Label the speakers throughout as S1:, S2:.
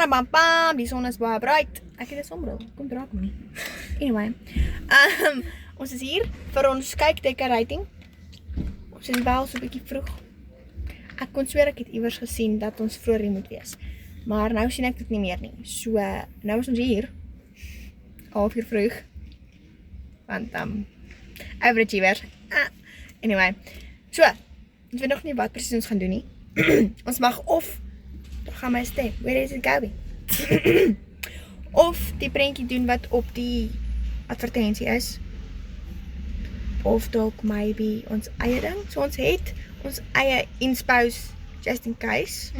S1: Bam, die son is baie bright. Ek het 'n sonbril, kom draak hom nie. Anyway, ons is hier vir ons kyk decorating. Ons is wel so 'n bietjie vroeg. Ek kon sweer ek het iewers gesien dat ons vroeër hier moet wees. Maar nou sien ek dit nie meer nie. So, nou is ons hier. Halfuur vroeg. Want, overachievers. Anyway, so, ons weet nog nie wat presies ons gaan doen nie. Ons mag of, daar gaan my stem, where is it going? Of die prentjie doen wat op die advertensie is. Of dalk maybe ons eie ding. So ons het ons eie inspouse just in case.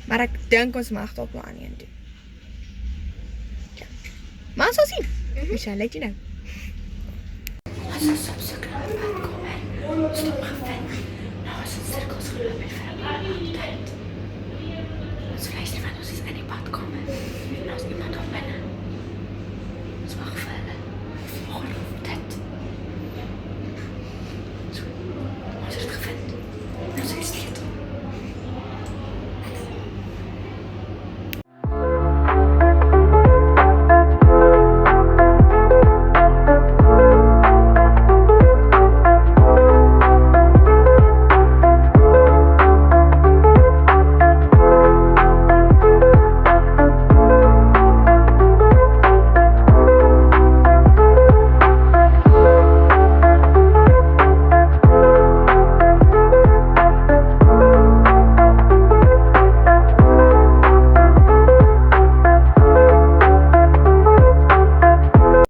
S1: Maar ek dink ons mag dalk wel aan een doen. Ja. Maar ons sal sien. We shall let you know. Ons is op soek na 'n badkamer. Ons het hom gevind. Nou is dit sirkels geloop en vir 'n lang tyd. Ons luister van ons is in die badkamer. En ons iemand op binne. Ons wag vir hulle. Volgende